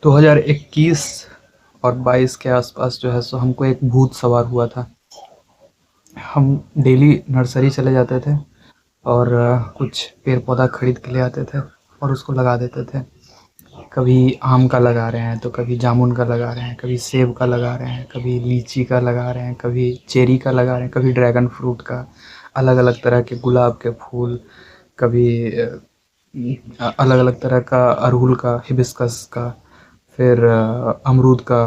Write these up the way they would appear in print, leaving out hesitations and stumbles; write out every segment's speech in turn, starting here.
2021 और 22 के आसपास जो है सो हमको एक भूत सवार हुआ था। हम डेली नर्सरी चले जाते थे और कुछ पेड़ पौधा खरीद के ले आते थे और उसको लगा देते थे। कभी आम का लगा रहे हैं तो कभी जामुन का लगा रहे हैं, कभी सेब का लगा रहे हैं, कभी लीची का लगा रहे हैं, कभी चेरी का लगा रहे हैं, कभी ड्रैगन फ्रूट का, अलग अलग तरह के गुलाब के फूल, कभी अलग अलग तरह का अड़हुल का, हिबिस्कस का, फिर अमरूद का।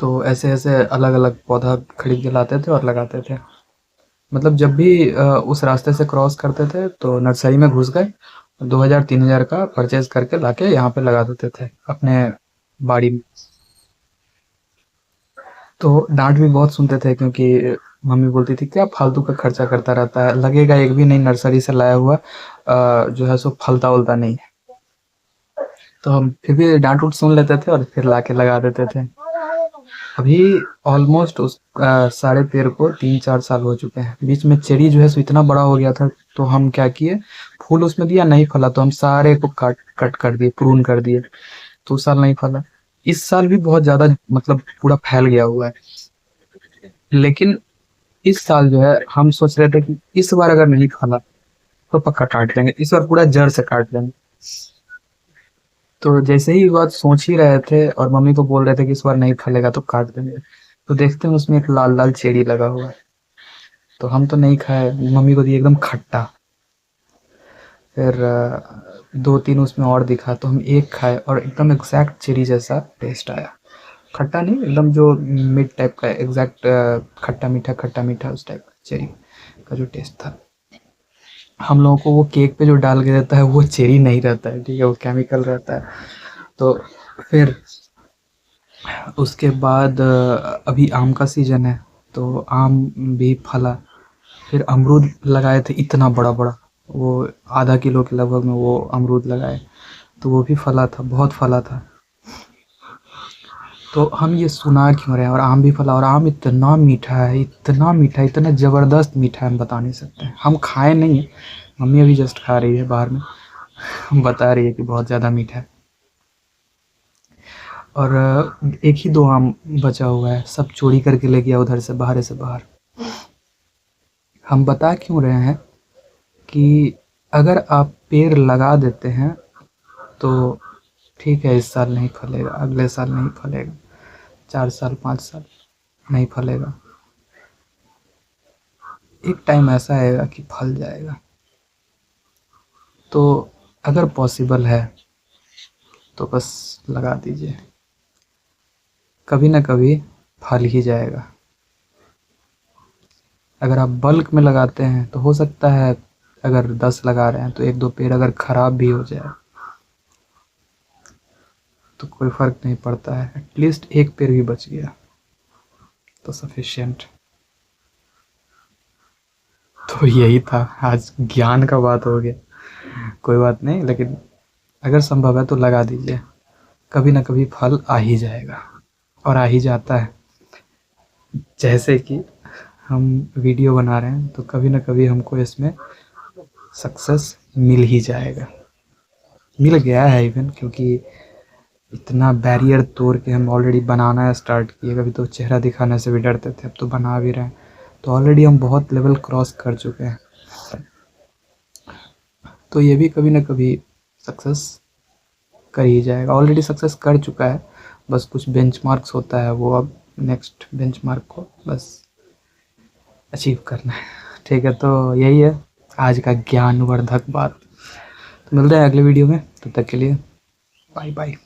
तो ऐसे ऐसे अलग अलग पौधा खरीद के लाते थे और लगाते थे। मतलब जब भी उस रास्ते से क्रॉस करते थे तो नर्सरी में घुस गए, 2000-3000 का परचेज करके लाके यहाँ पे लगा देते थे अपने बाड़ी में। तो डांट भी बहुत सुनते थे क्योंकि मम्मी बोलती थी क्या फालतू का खर्चा करता रहता है, लगेगा एक भी नहीं नर्सरी से लाया हुआ जो है सो फलता उलता नहीं है। तो हम फिर भी डांट उट सुन लेते थे और फिर लाके लगा देते थे। अभी ऑलमोस्ट उस सारे पेड़ को 3-4 साल हो चुके हैं। बीच में चेरी जो है सो इतना बड़ा हो गया था, तो हम क्या किए, फूल उसमें दिया नहीं फला तो हम सारे को काट कट कर दिए, प्रून कर दिए। तो उस साल नहीं फला। इस साल भी बहुत ज्यादा मतलब पूरा फैल गया हुआ है। लेकिन इस साल जो है हम सोच रहे थे कि इस बार अगर नहीं फला तो पक्का काट देंगे, इस बार पूरा जड़ से काट देंगे। तो जैसे ही ये बात सोच ही रहे थे और मम्मी को बोल रहे थे कि इस बार नहीं फलेगा तो काट देंगे, तो देखते हैं उसमें एक लाल लाल चेरी लगा हुआ है। तो हम तो नहीं खाए, मम्मी को दिए एकदम खट्टा। फिर दो तीन उसमें और दिखा तो हम एक खाए और एकदम एग्जैक्ट चेरी जैसा टेस्ट आया। खट्टा नहीं, एकदम जो मिड टाइप का एग्जैक्ट खट्टा मीठा उस टाइप का चेरी का जो टेस्ट था। हम लोगों को वो केक पे जो डाल के देता है वो चेरी नहीं रहता है, ठीक है, वो केमिकल रहता है। तो फिर उसके बाद अभी आम का सीजन है तो आम भी फला। फिर अमरूद लगाए थे इतना बड़ा बड़ा, वो आधा किलो के लगभग में वो अमरूद लगाए, तो वो भी फला था, बहुत फला था। तो हम ये सुना क्यों रहे हैं, और आम भी फला और आम इतना मीठा है, इतना मीठा, इतना ज़बरदस्त मीठा है, हम बता नहीं सकते। हम खाए नहीं है, मम्मी अभी जस्ट खा रही है बाहर में, बता रही है कि बहुत ज़्यादा मीठा है। और एक ही दो आम बचा हुआ है, सब चोरी करके ले गया उधर से, बाहर से बाहर। हम बता क्यों रहे हैं कि अगर आप पेड़ लगा देते हैं तो ठीक है, इस साल नहीं फलेगा, अगले साल नहीं फलेगा, 4 साल 5 साल नहीं फलेगा, एक टाइम ऐसा आएगा कि फल जाएगा। तो अगर पॉसिबल है तो बस लगा दीजिए, कभी ना कभी फल ही जाएगा। अगर आप बल्क में लगाते हैं तो हो सकता है अगर 10 लगा रहे हैं तो एक दो पेड़ अगर खराब भी हो जाए तो कोई फर्क नहीं पड़ता है, एटलीस्ट एक पेड़ भी बच गया तो सफिशिएंट। तो यही था, आज ज्ञान का बात हो गया, कोई बात नहीं, लेकिन अगर संभव है तो लगा दीजिए, कभी ना कभी फल आ ही जाएगा और आ ही जाता है। जैसे कि हम वीडियो बना रहे हैं तो कभी ना कभी हमको इसमें सक्सेस मिल ही जाएगा, मिल गया है इवन, क्योंकि इतना बैरियर तोड़ के हम ऑलरेडी बनाना स्टार्ट किए। कभी तो चेहरा दिखाने से भी डरते थे, अब तो बना भी रहे हैं, तो ऑलरेडी हम बहुत लेवल क्रॉस कर चुके हैं। तो ये भी कभी ना कभी सक्सेस कर ही जाएगा, ऑलरेडी सक्सेस कर चुका है, बस कुछ बेंचमार्क्स होता है, वो अब नेक्स्ट बेंचमार्क को बस अचीव करना है। ठीक है, तो यही है आज का ज्ञानवर्धक बात। तो मिलते हैं अगले वीडियो में, तब तक के लिए बाय बाय।